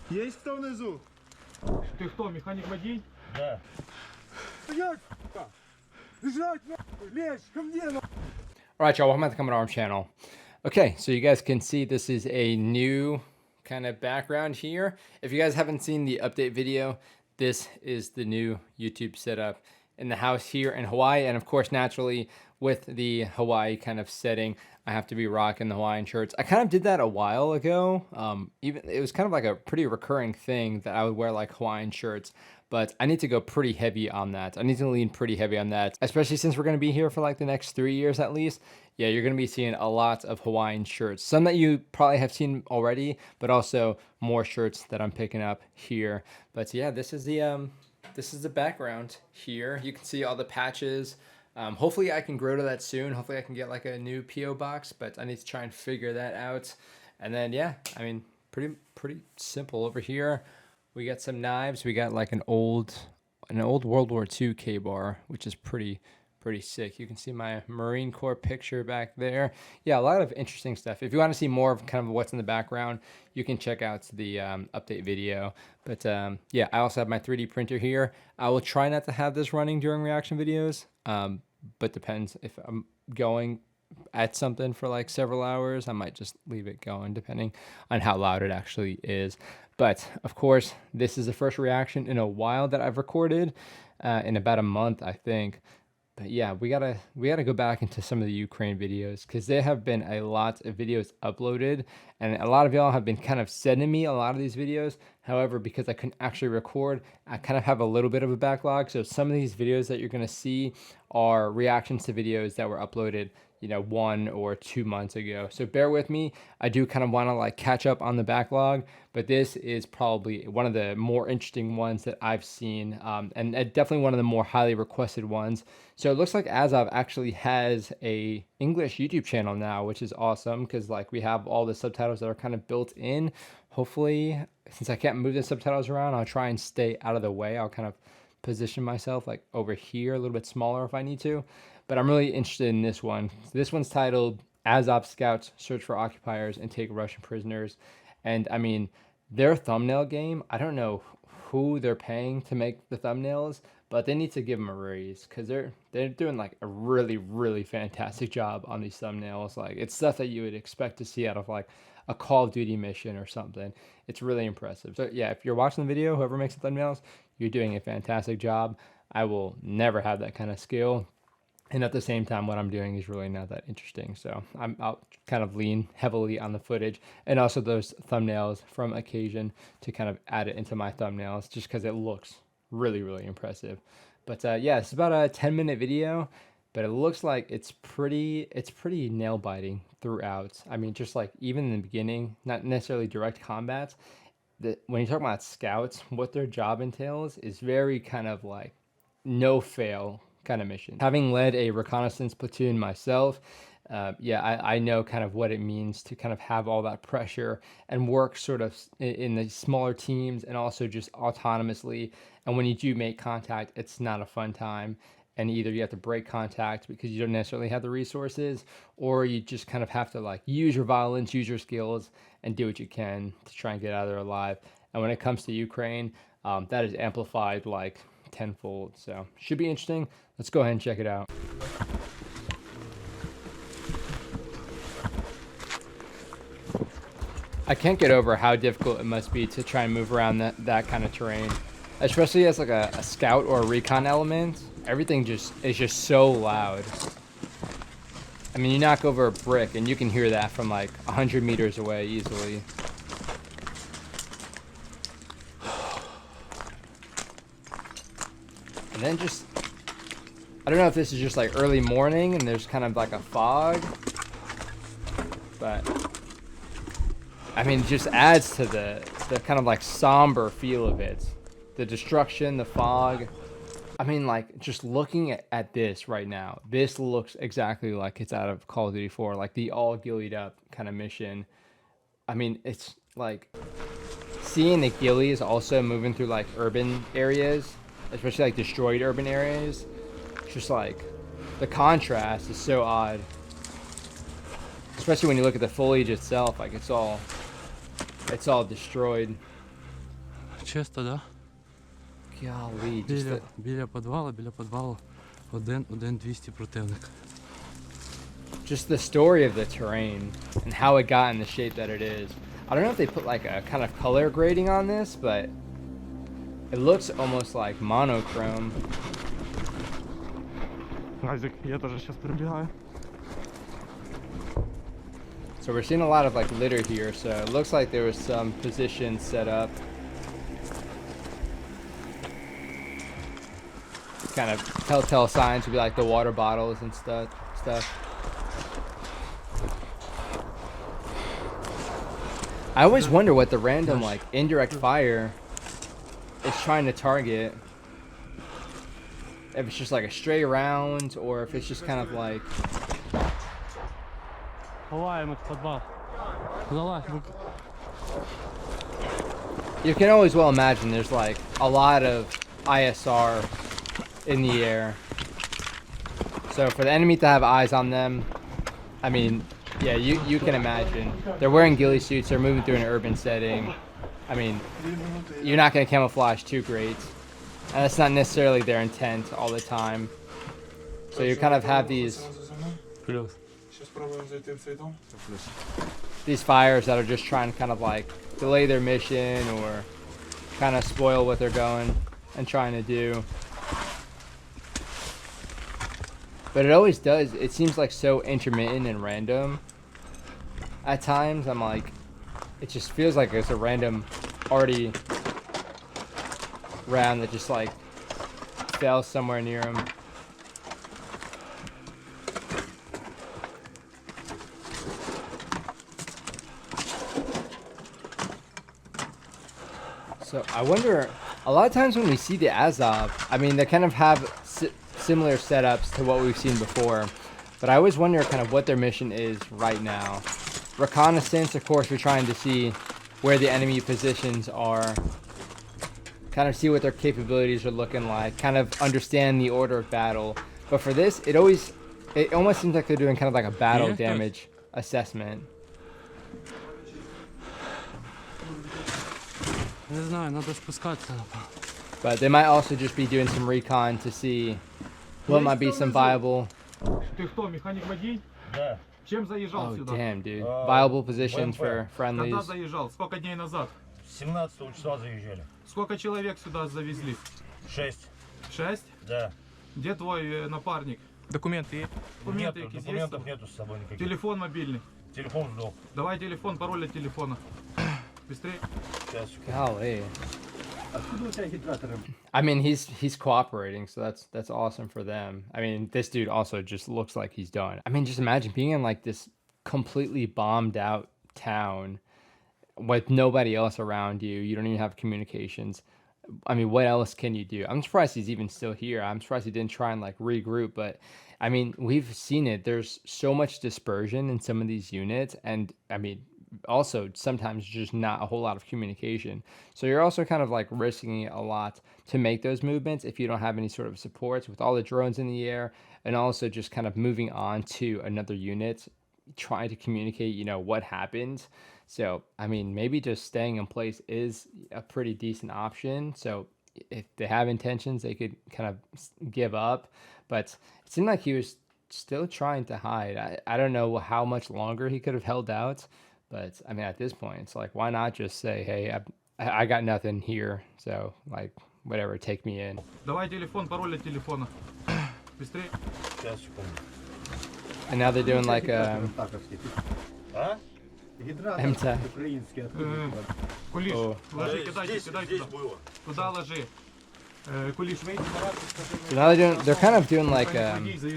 Есть кто внизу? Ты кто, механик-водитель? Да. Стоять, сука! Лежать, нахуй! Лезь, ко мне, нахуй! Alright, y'all, welcome back to the Coming Arm channel. Okay, so you guys can see this is a new kind of background here. If you guys haven't seen the update video, this is the new YouTube setup in the house here in Hawaii. And of course, naturally, with the Hawaii kind of setting, I have to be rocking the Hawaiian shirts. I kind of did that a while ago. Even it was kind of like a pretty recurring thing that I would wear like Hawaiian shirts, but I need to go pretty heavy on that. I need to lean pretty heavy on that, especially since we're going to be here for like the next 3 years at least. Yeah, you're going to be seeing a lot of Hawaiian shirts. Some that you probably have seen already, but also more shirts that I'm picking up here. But yeah, this is the background here. You can see all the patches. Hopefully I can grow to that soon. Hopefully I can get like a new PO box, but I need to try and figure that out. And then yeah, I mean, pretty simple over here. We got some knives. We got like an old World War II K-bar, which is pretty sick. You can see my Marine Corps picture back there. Yeah, a lot of interesting stuff. If you want to see more of kind of what's in the background, you can check out the update video. But yeah, I also have my 3D printer here. I will try not to have this running during reaction videos, but depends. If I'm going at something for like several hours, I might just leave it going depending on how loud it actually is. But of course, this is the first reaction in a while that I've recorded, in about a month, I think. But yeah, we gotta go back into some of the Ukraine videos because there have been a lot of videos uploaded, and a lot of y'all have been kind of sending me a lot of these videos. However, because I couldn't actually record, I kind of have a little bit of a backlog. So some of these videos that you're gonna see are reactions to videos that were uploaded, you know, 1 or 2 months ago. So bear with me. I do kind of want to like catch up on the backlog, but this is probably one of the more interesting ones that I've seen, and definitely one of the more highly requested ones. So it looks like Azov actually has a English YouTube channel now, which is awesome because like we have all the subtitles that are kind of built in. Hopefully, since I can't move the subtitles around, I'll try and stay out of the way. I'll kind of position myself like over here, a little bit smaller if I need to. But I'm really interested in this one. This one's titled Azov Scouts Search for Occupiers and Take Russian Prisoners. And I mean, their thumbnail game, I don't know who they're paying to make the thumbnails, but they need to give them a raise because they're doing like a really fantastic job on these thumbnails. Like it's stuff that you would expect to see out of like a Call of Duty mission or something. It's really impressive. So yeah, if you're watching the video, whoever makes the thumbnails, you're doing a fantastic job. I will never have that kind of skill. And at the same time, what I'm doing is really not that interesting. So I'll kind of lean heavily on the footage and also those thumbnails from occasion to kind of add it into my thumbnails just because it looks really impressive. But yeah, it's about a 10-minute video, but it looks like it's pretty nail biting throughout. I mean, just like even in the beginning, not necessarily direct combat. When you talk about scouts, what their job entails is very kind of like no fail kind of mission. Having led a reconnaissance platoon myself, yeah, I know kind of what it means to kind of have all that pressure and work sort of in the smaller teams and also just autonomously. And when you do make contact, it's not a fun time. And either you have to break contact because you don't necessarily have the resources, or you just kind of have to like use your violence, use your skills, and do what you can to try and get out of there alive. And when it comes to Ukraine, that is amplified like tenfold. So should be interesting. Let's go ahead and check it out. I can't get over how difficult it must be to try and move around that kind of terrain, especially as like a scout or a recon element. Everything is just so loud. I mean, you knock over a brick and you can hear that from like 100 meters away easily. And then just, I don't know if this is just like early morning and there's kind of like a fog, but I mean, it just adds to the kind of like somber feel of it. The destruction, the fog. I mean, like just looking at this right now, this looks exactly like it's out of Call of Duty 4, like the all ghillied up kind of mission. I mean, it's like seeing the ghillies also moving through like urban areas, especially like destroyed urban areas. Just like the contrast is so odd, especially when you look at the foliage itself. Like it's all destroyed. Чисто, да? Golly, just Біля підвалу 1-200 противник. just the story of the terrain and how it got in the shape that it is. I don't know if they put like a kind of color grading on this, but it looks almost like monochrome. Азик, я тоже сейчас пробегаю. So we're seeing a lot of like litter here, so it looks like there was some positions set up. Kind of telltale signs would be like the water bottles and stuff. I always wonder what the random like indirect fire is trying to target. If it's just like a stray round or if it's just kind of like Ховаємось в підвал. Залазь. you can always well imagine there's like a lot of ISR in the air. So for the enemy to have eyes on them, I mean, yeah, you can imagine. They're wearing ghillie suits, they're moving through an urban setting. I mean, you're not going to camouflage too great. And that's not necessarily their intent all the time. So you kind of have these fires that are just trying to kind of like delay their mission or kind of spoil what they're going and trying to do. But it always does. It seems like so intermittent and random. At times, I'm like, it just feels like it's a random already round that just like fell somewhere near him. So I wonder, a lot of times when we see the Azov, I mean, they kind of have similar setups to what we've seen before, but I always wonder kind of what their mission is right now. Reconnaissance, of course, we're trying to see where the enemy positions are, kind of see what their capabilities are looking like, kind of understand the order of battle. But for this, it almost seems like they're doing kind of like a battle damage assessment. Не знаю, надо спускатися. But they might also just be doing some recon to see what might be some viable. Ты кто, механик-водитель? Да. Чем заезжал Oh сюда? damn, dude! Viable positions for Когда friendlies. заезжал? Сколько дней назад? 17 числа заезжали. Сколько человек сюда завезли? 6. 6? Да. Где твой напарник? Документы есть? Документы Нету, якісь є? документов нету с собой никаких. Телефон мобильный. Телефон сдох. Давай телефон, пароль от телефона. Быстрее. Сейчас. Golly. Откуда у тебя гидраторы? I mean, he's cooperating, so that's awesome for them. I mean, this dude also just looks like he's done. I mean, just imagine being in like this completely bombed out town with nobody else around you. You don't even have communications. I mean, what else can you do? I'm surprised he's even still here. I'm surprised he didn't try and like regroup, but I mean, we've seen it. There's so much dispersion in some of these units, and I mean, also sometimes just not a whole lot of communication. So you're also kind of like risking it a lot to make those movements if you don't have any sort of supports with all the drones in the air, and also just kind of moving on to another unit, trying to communicate, you know, what happened. So, I mean, maybe just staying in place is a pretty decent option. So if they have intentions, they could kind of give up, but it seemed like he was still trying to hide. I don't know how much longer he could have held out. But I mean, at this point, it's like, why not just say, hey, I got nothing here. So like, whatever, take me in. Давай телефон, пароль от телефона. Быстрее. Сейчас, секунду. And now they're doing like a А? MTA. Украинский. Кулиш, О. ложи, кидай, Здесь, кидай здесь туда. было. Туда ложи. Кулиш, выйди. So now they're kind of doing like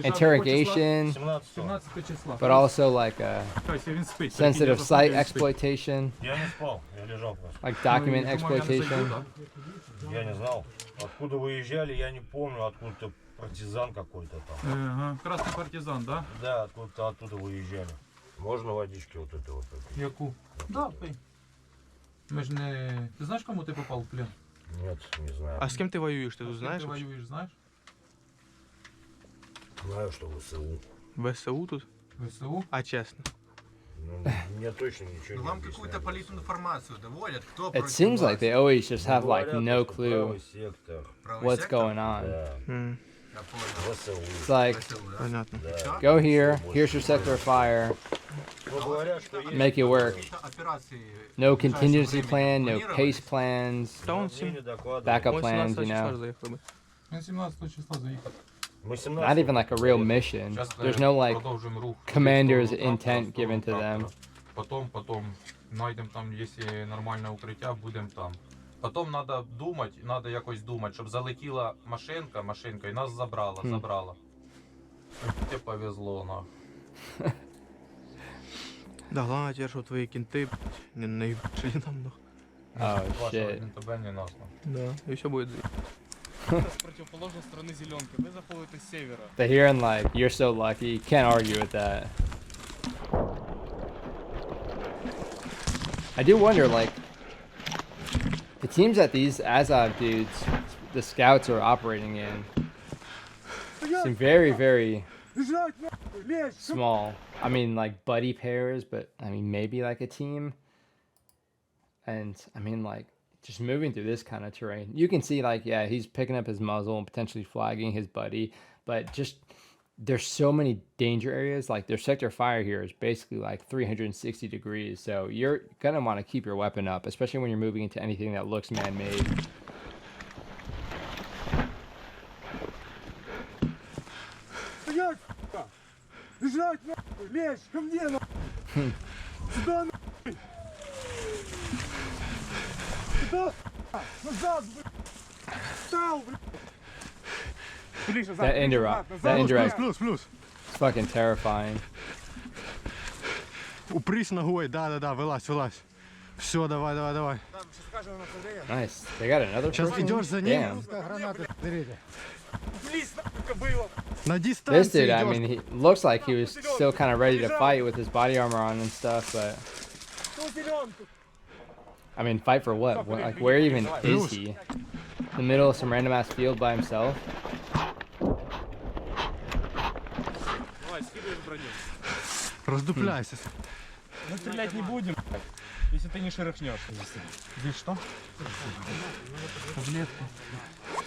interrogation, 17. 17 числа. but also like a Кайся, він спить. sensitive Прикинь, site я засну, він спить. exploitation, Я не спал, я лежал просто. like document Ну, и думаю, я не exploitation. зайду, да? Я не знал. Откуда выезжали, я не помню. Откуда-то партизан какой-то там. Ага. Красный партизан, да? Да, откуда-то оттуда выезжали. Можно водички вот это вот? Яку? Да, пий. Ми ж не... Ти знаєш, кому ти попав в плен? Нет, не знаю. А с кем ты воюешь, ты тут З ким знаешь? ти воюєш, знаєш? Знаю, что ВСУ. ВСУ тут? ВСУ? А честно? Ну, мне точно ничего Ну, не вам объясняли. какую-то политинформацию доводят, кто It против seems like вас. they always just have like Говорят, no что clue правый сектор, Правый what's сектор? going on. да, Я понял. ВСУ. It's like, ВСУ, да? Понятно. Да. Всё? go here, here's your sector of fire, Ну, говорят, что есть make it work. Какие-то операции No в ближайшее contingency время plan, no планировались? case plans, Та он Звонили, докладывали. backup plans, you know. заїхали би. Він 17 числа заїхав. Мы 17 Not even like a real mission. There's no like продовжимо рух. commander's intent given to them. Потом знайдемо там, якщо нормальне укриття, будемо там. Потім треба якось думати, щоб залетіла машинка і нас забрала. Тебе повезло, на. Да, главное теперь, что твои кенты не наебшили нам, ну. Oh Вашого shit. ні тебе, ні нас. Да, и все будет. С противоположной стороны зеленки. Вы заходите с севера. The here and like, you're so lucky. You can't argue with that. I do wonder, like, the teams that these Azov dudes, the scouts are operating in, seem very, very Бежать, нахуй, лезь! small. I mean, like buddy pairs, but I mean, maybe like a team. And I mean, like, just moving through this kind of terrain, you can see, like, yeah, he's picking up his muzzle and potentially flagging his buddy, but just there's so many danger areas. Like, their sector fire here is basically like 360 degrees, so you're gonna want to keep your weapon up, especially when you're moving into anything that looks man-made. Стоять, сука! Бежать, нахуй, лезь, ко мне, нахуй! Сюда, нахуй! Сюда, сука! Назад, блядь! Встал, блядь! Ближе, That indirect, that indirect, плюс. it's fucking terrifying. Упрись ногой, да, вылазь. Все, давай. Nice. They got another Сейчас person? идешь за ним. Damn. На This дистанции dude, I идешь. mean, he looks like he was still kind of ready to fight with his body armor on and stuff, but I mean, fight for what? Like, where even is he? In the middle of some random ass field by himself? Давай, скидывай в броню. Раздупляйся. Мы стрелять не будем, если ты не шерохнешь. Здесь что? Таблетки.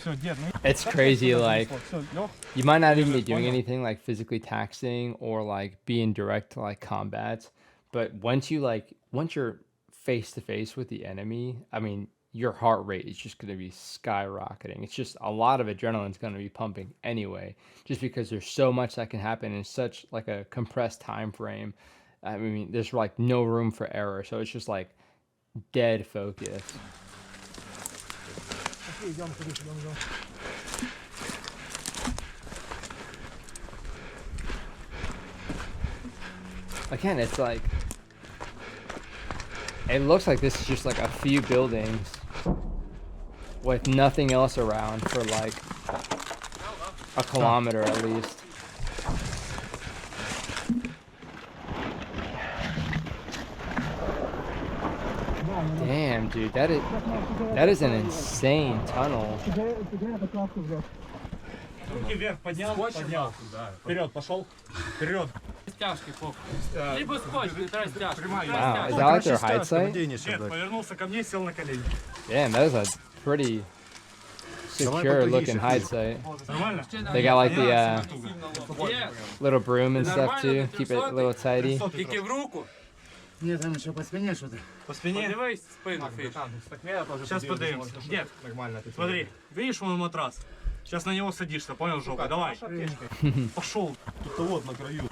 Все, дед, ну It's crazy, like, все, Лёх. you might not even be doing anything like physically taxing or like be in direct like combat, but once you're face to face with the enemy, I mean, your heart rate is just going to be skyrocketing. It's just a lot of adrenaline is going to be pumping anyway, just because there's so much that can happen in such like a compressed time frame. I mean, there's like no room for error, so it's just like dead focus. Again, it's like, it looks like this is just like a few buildings with nothing else around for like a kilometer at least. Damn, dude, that is an insane tunnel. Руки вверх, поднял. Вперед, пошел. Вперед. Стяжки, фокус. Либо скотч, не растяжки. Wow, is that like their hide site? Дед, повернулся ко мне, сел на колени. Damn, that is a pretty secure looking hide site. Нормально? They got like the little broom and stuff too, keep it a little tidy. Тільки в руку. По спине. Подивись спину, фіш. Сейчас поднимемся. Дед, смотри, видишь вон матрас? Сейчас на него садишься, понял, жопу? Давай. Пошел. Тут вот на краю.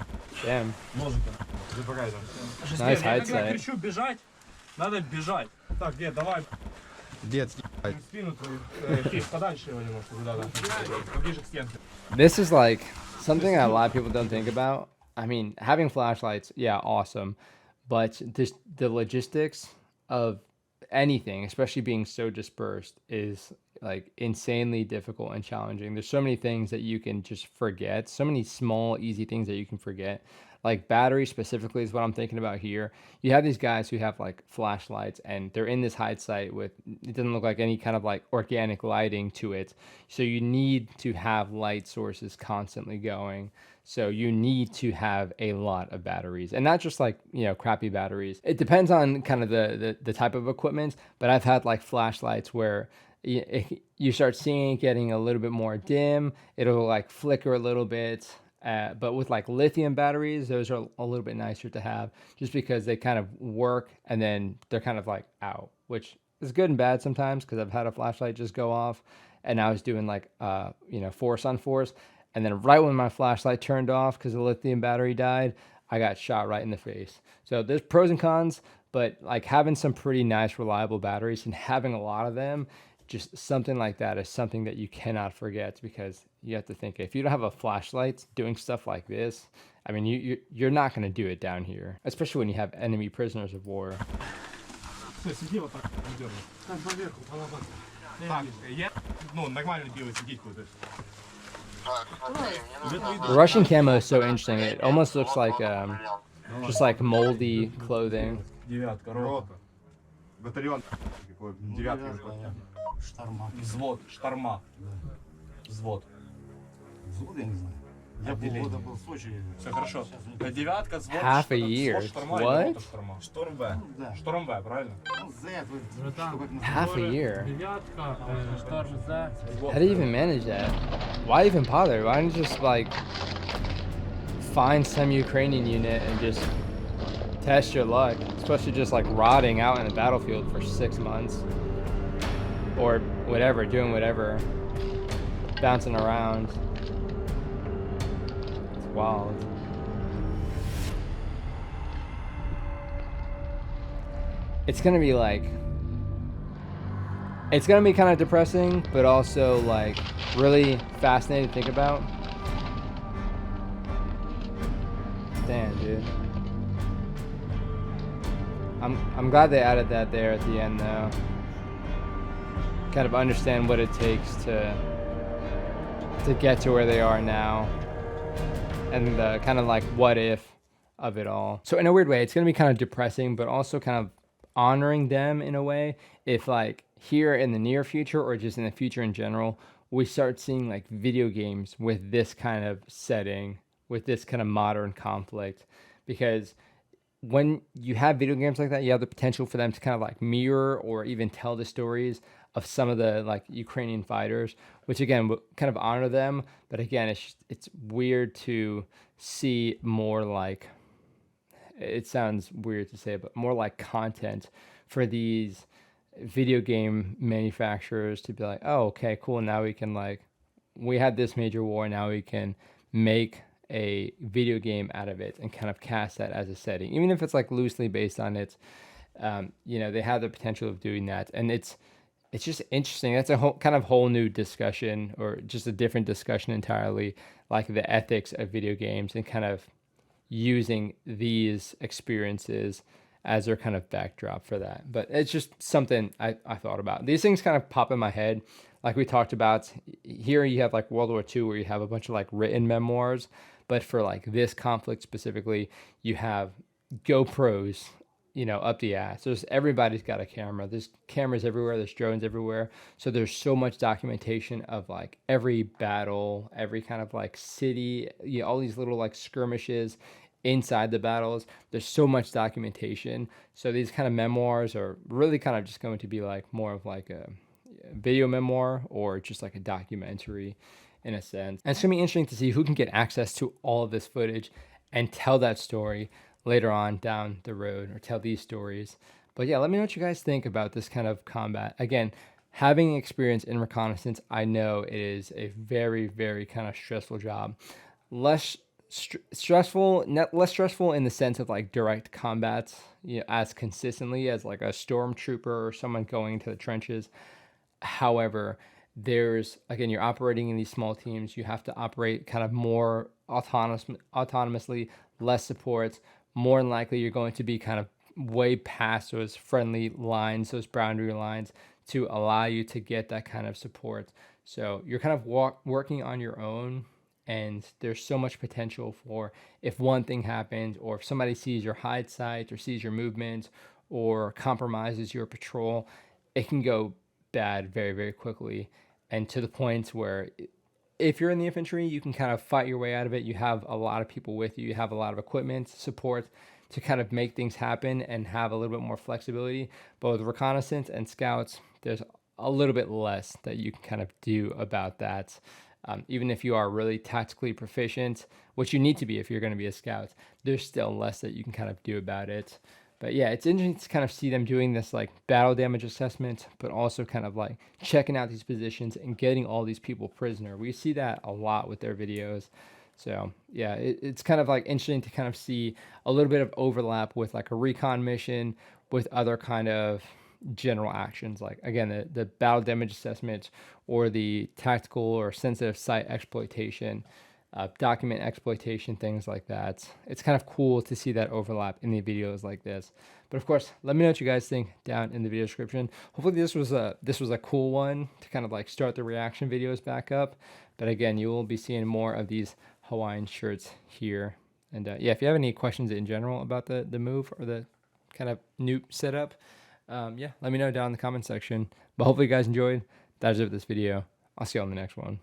Damn, Ножиком. nice hide Когда site. кричу бежать, надо бежать. Так, дед, давай. Дед, Спину твою. Фиш, подальше его немножко туда, да. Поближе к стенке. This is like something that a lot of people don't think about. I mean, having flashlights, yeah, awesome. But this, the logistics of anything, especially being so dispersed, is like insanely difficult and challenging. There's so many things that you can just forget, so many small, easy things that you can forget. like battery specifically is what I'm thinking about here. You have these guys who have like flashlights and they're in this hide site with, it doesn't look like any kind of like organic lighting to it. So you need to have light sources constantly going. So you need to have a lot of batteries, and not just like, you know, crappy batteries. It depends on kind of the type of equipment, but I've had like flashlights where you start seeing it getting a little bit more dim. It'll like flicker a little bit. But with like lithium batteries, those are a little bit nicer to have just because they kind of work and then they're kind of like out, which is good and bad sometimes because I've had a flashlight just go off and I was doing like, you know, force on force. And then right when my flashlight turned off because the lithium battery died, I got shot right in the face. So there's pros and cons, but like having some pretty nice, reliable batteries and having a lot of them, just something like that is something that you cannot forget, because you have to think, if you don't have a flashlight doing stuff like this, I mean, you're not going to do it down here, especially when you have enemy prisoners of war. Сиди вот так, не дергай. Там поверху, поломаться. Так, я, ну, нормально делать, сидеть куда-то. The Russian camo is so interesting. It almost looks like just like moldy clothing. Девятка, рота. Батальон какой, девятка. Шторма. Взвод, шторма. Взвод. Взвод, я не знаю. Я полгода был в Сочи. Все хорошо. Девятка, взвод, Half a year. шторма, What? шторма. Шторм Б. Шторм В, правильно? Ну, Z, вы там. что как называете? Half a year. Девятка, шторм за. How do you even manage that? Why even bother? Why don't you just like find some Ukrainian unit and just test your luck, especially just like rotting out in the battlefield for 6 months or whatever, doing whatever, bouncing around. It's wild. It's gonna be like, it's gonna be kind of depressing, but also like really fascinating to think about. Damn, dude. I'm glad they added that there at the end, though. Kind of understand what it takes to get to where they are now, and the kind of like what if of it all. So in a weird way, it's gonna be kind of depressing, but also kind of honoring them in a way. If like here in the near future or just in the future in general, we start seeing like video games with this kind of setting, with this kind of modern conflict, because when you have video games like that, you have the potential for them to kind of like mirror or even tell the stories of some of the like Ukrainian fighters, which again will kind of honor them. But again, it's weird to see more like, it sounds weird to say, but more like content for these video game manufacturers to be like, oh, okay, cool. Now we can like, we had this major war. Now we can make a video game out of it and kind of cast that as a setting, even if it's like loosely based on it. You know, they have the potential of doing that, and it's just interesting. That's a whole new discussion, or just a different discussion entirely, like the ethics of video games and kind of using these experiences as their kind of backdrop for that. But it's just something I thought about. These things kind of pop in my head. Like we talked about here, you have like World War II where you have a bunch of like written memoirs, but for like this conflict specifically, you have GoPros, you know, up the ass. Everybody's got a camera. There's cameras everywhere. There's drones everywhere. So there's so much documentation of like every battle, every kind of like city, you know, all these little like skirmishes inside the battles. There's so much documentation. So these kind of memoirs are really kind of just going to be like more of like a video memoir or just like a documentary in a sense. And it's gonna be interesting to see who can get access to all of this footage and tell that story later on down the road, or tell these stories. But yeah, let me know what you guys think about this kind of combat. Again, having experience in reconnaissance, I know it is a very, very kind of stressful job. Less stressful in the sense of like direct combat, you know, as consistently as like a stormtrooper or someone going into the trenches. However, there's, again, you're operating in these small teams. You have to operate kind of more autonomously, less supports. More than likely, you're going to be kind of way past those friendly lines, those boundary lines, to allow you to get that kind of support. So you're kind of working on your own, And there's so much potential for if one thing happens, or if somebody sees your hide site or sees your movement or compromises your patrol, it can go bad very, very quickly. And to the point where if you're in the infantry, you can kind of fight your way out of it. You have a lot of people with you. You have a lot of equipment, support to kind of make things happen and have a little bit more flexibility. But with reconnaissance and scouts, there's a little bit less that you can kind of do about that. Even if you are really tactically proficient, which you need to be if you're going to be a scout, there's still less that you can kind of do about it. But yeah, it's interesting to kind of see them doing this like battle damage assessment, but also kind of like checking out these positions and getting all these people prisoner. We see that a lot with their videos. So yeah, it's kind of like interesting to kind of see a little bit of overlap with like a recon mission with other kind of general actions, like again the battle damage assessment or the tactical or sensitive site exploitation, document exploitation, things like that. It's kind of cool to see that overlap in the videos like this. But of course, let me know what you guys think down in the video description. Hopefully this was a cool one to kind of like start the reaction videos back up. But again, you will be seeing more of these Hawaiian shirts here. And yeah, if you have any questions in general about the move or the kind of new setup, yeah, let me know down in the comment section. But hopefully you guys enjoyed. That is it for this video. I'll see you on the next one.